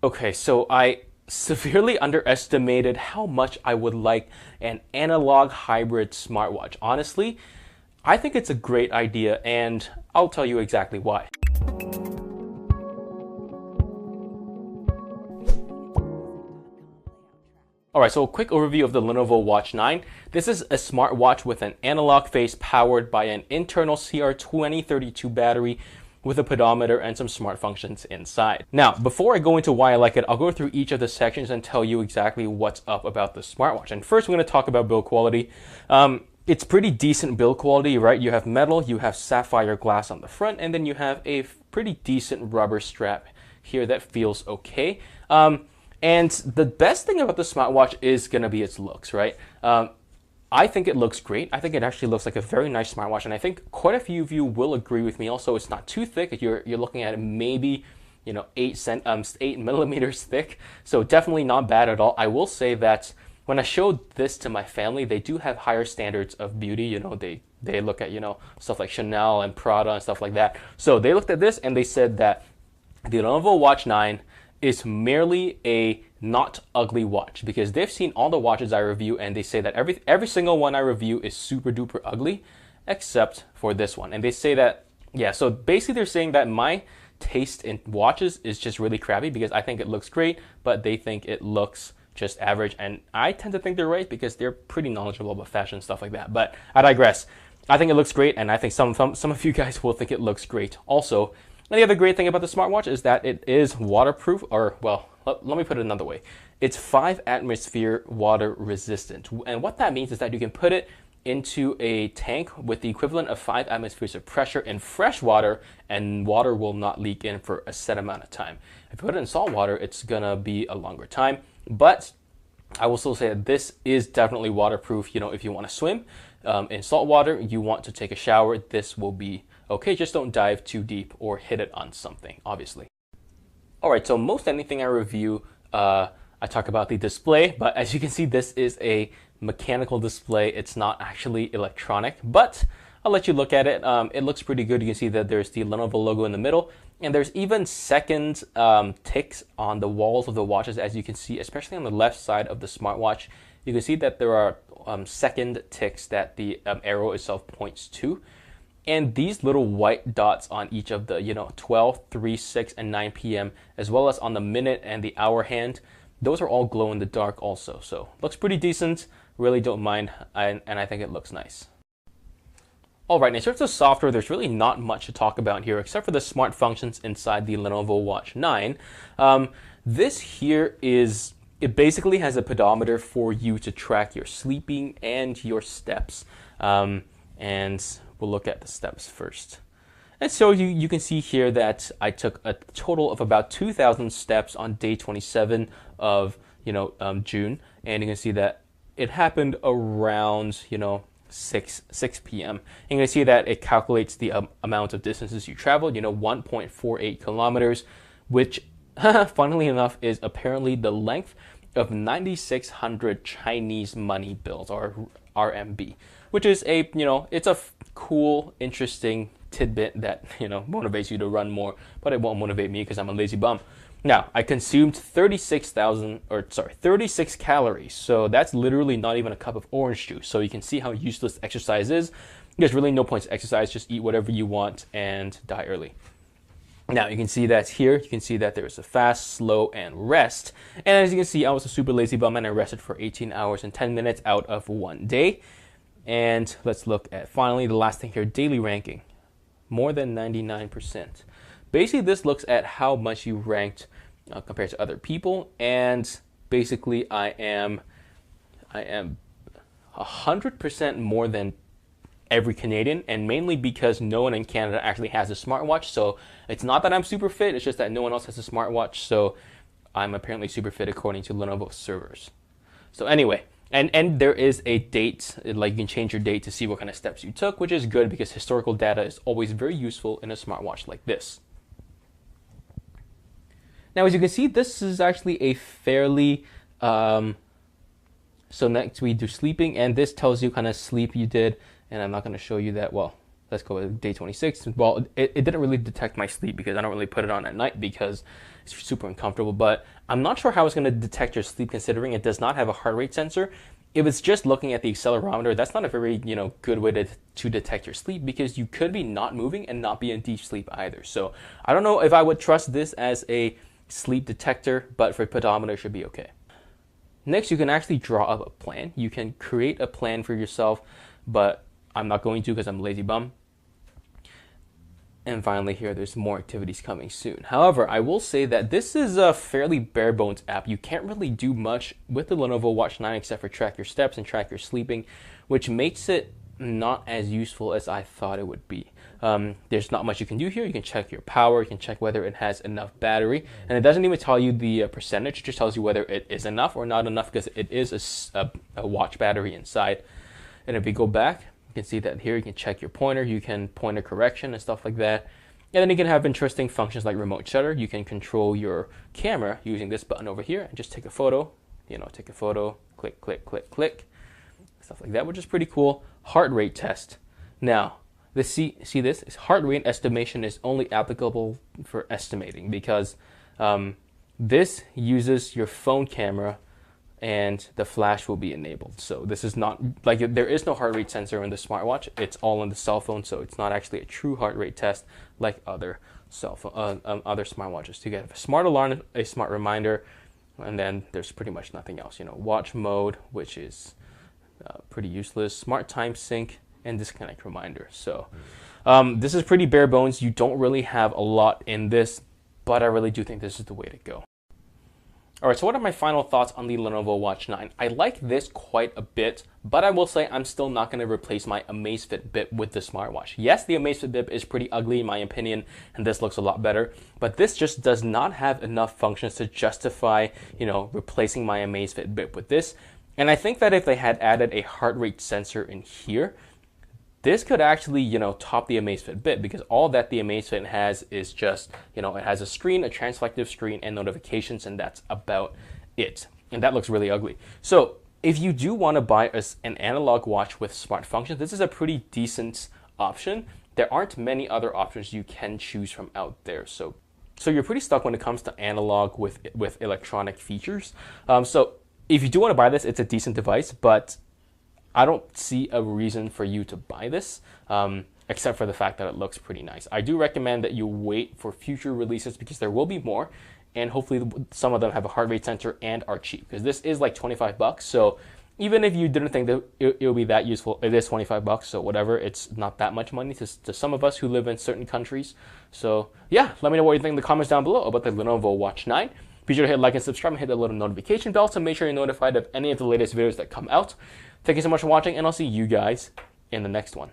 Okay, so I severely underestimated how much I would like an analog hybrid smartwatch. Honestly, I think it's a great idea, and I'll tell you exactly why. Alright, so a quick overview of the Lenovo Watch 9. This is a smartwatch with an analog face powered by an internal CR2032 battery with a pedometer and some smart functions inside. Now, before I go into why I like it, I'll go through each of the sections and tell you exactly what's up about the smartwatch. And first, we're going to talk about build quality. It's pretty decent build quality, right? You have metal, you have sapphire glass on the front, and then you have a pretty decent rubber strap here that feels okay. And the best thing about the smartwatch is going to be its looks, right? I think it looks great. I think it actually looks like a very nice smartwatch, and I think quite a few of you will agree with me. Also, it's not too thick. You're looking at maybe 8 millimeters thick, so definitely not bad at all. I will say that when I showed this to my family, they do have higher standards of beauty. They look at stuff like Chanel and Prada and stuff like that. So they looked at this and they said that the Lenovo Watch 9 is merely a not ugly watch, because they've seen all the watches I review and they say that every single one I review is super duper ugly except for this one. And they say that, yeah, so basically they're saying that my taste in watches is just really crappy because I think it looks great, but they think it looks just average. And I tend to think they're right because they're pretty knowledgeable about fashion and stuff like that. But I digress. I think it looks great, and I think some of you guys will think it looks great also. And the other great thing about the smartwatch is that it is waterproof, or, well, let me put it another way. It's 5 atmosphere water resistant. And what that means is that you can put it into a tank with the equivalent of 5 atmospheres of pressure in fresh water, and water will not leak in for a set amount of time. If you put it in salt water, it's gonna be a longer time. But I will still say that this is definitely waterproof. If you want to swim in salt water, you want to take a shower, this will be okay. Just don't dive too deep or hit it on something, obviously. Alright, so most anything I review, I talk about the display, but as you can see, this is a mechanical display. It's not actually electronic, but I'll let you look at it. It looks pretty good. You can see that there's the Lenovo logo in the middle, and there's even second ticks on the walls of the watches, as you can see, especially on the left side of the smartwatch. You can see that there are second ticks that the arrow itself points to. And these little white dots on each of the 12, 3, 6, and 9 p.m., as well as on the minute and the hour hand, those are all glow in the dark also. So looks pretty decent. Really don't mind, and I think it looks nice. Alright, in terms of software, there's really not much to talk about here except for the smart functions inside the Lenovo Watch 9. This here it basically has a pedometer for you to track your sleeping and your steps. And we'll look at the steps first. And so you can see here that I took a total of about 2,000 steps on day 27 of June, and you can see that it happened around 6 p.m. And you can see that it calculates the amount of distances you traveled, 1.48 kilometers, which funnily enough is apparently the length of 9,600 Chinese money bills, or RMB, which is it's a cool, interesting tidbit that motivates you to run more, but it won't motivate me because I'm a lazy bum. Now, I consumed 36 calories, so that's literally not even a cup of orange juice. So you can see how useless exercise is. There's really no point to exercise, just eat whatever you want and die early. Now, you can see that here, you can see that there's a fast, slow, and rest. And as you can see, I was a super lazy bum and I rested for 18 hours and 10 minutes out of one day. And let's look at, finally, the last thing here, daily ranking. More than 99%. Basically, this looks at how much you ranked compared to other people. And basically, I am 100% more than every Canadian, and mainly because no one in Canada actually has a smartwatch. So it's not that I'm super fit, it's just that no one else has a smartwatch. So I'm apparently super fit according to Lenovo servers. So anyway, and there is a date, like you can change your date to see what kind of steps you took, which is good because historical data is always very useful in a smartwatch like this. Now, as you can see, this is actually a fairly, so next we do sleeping, and this tells you kind of sleep you did, and I'm not going to show you that, well, let's go with day 26. Well, it didn't really detect my sleep because I don't really put it on at night because it's super uncomfortable. But I'm not sure how it's going to detect your sleep considering it does not have a heart rate sensor. If it's just looking at the accelerometer, that's not a very good way to detect your sleep because you could be not moving and not be in deep sleep either. So I don't know if I would trust this as a sleep detector, but for pedometer, it should be okay. Next, you can actually draw up a plan. You can create a plan for yourself, but I'm not going to because I'm a lazy bum. And finally here, there's more activities coming soon. However, I will say that this is a fairly bare bones app. You can't really do much with the Lenovo Watch 9 except for track your steps and track your sleeping, which makes it not as useful as I thought it would be. There's not much you can do here. You can check your power, you can check whether it has enough battery, and it doesn't even tell you the percentage, it just tells you whether it is enough or not enough because it is a watch battery inside. And if we go back, you can see that here you can check your pointer, you can pointer correction and stuff like that. And then you can have interesting functions like remote shutter. You can control your camera using this button over here and just take a photo, take a photo, click, click, click, click, stuff like that, which is pretty cool. Heart rate test. Now, see this? Heart rate estimation is only applicable for estimating because this uses your phone camera and the flash will be enabled. So this is not, like, there is no heart rate sensor in the smartwatch. It's all on the cell phone, so it's not actually a true heart rate test like other cell phone, other smartwatches. You get a smart alarm, a smart reminder, and then there's pretty much nothing else. Watch mode, which is pretty useless, smart time sync, and disconnect reminder. So this is pretty bare bones. You don't really have a lot in this, but I really do think this is the way to go. All right, so what are my final thoughts on the Lenovo Watch 9? I like this quite a bit, but I will say I'm still not going to replace my Amazfit Bip with the smartwatch. Yes, the Amazfit Bip is pretty ugly in my opinion, and this looks a lot better, but this just does not have enough functions to justify, replacing my Amazfit Bip with this. And I think that if they had added a heart rate sensor in here, this could actually, top the Amazfit Bip because all that the Amazfit has is just, it has a screen, a transflective screen, and notifications, and that's about it. And that looks really ugly. So if you do want to buy an analog watch with smart functions, this is a pretty decent option. There aren't many other options you can choose from out there. So you're pretty stuck when it comes to analog with electronic features. So if you do want to buy this, it's a decent device, but I don't see a reason for you to buy this, except for the fact that it looks pretty nice. I do recommend that you wait for future releases because there will be more, and hopefully some of them have a heart rate sensor and are cheap because this is like $25. So even if you didn't think that it would be that useful, it is $25. So whatever, it's not that much money to some of us who live in certain countries. So yeah, let me know what you think in the comments down below about the Lenovo Watch 9. Be sure to hit like and subscribe and hit the little notification bell to make sure you're notified of any of the latest videos that come out. Thank you so much for watching, and I'll see you guys in the next one.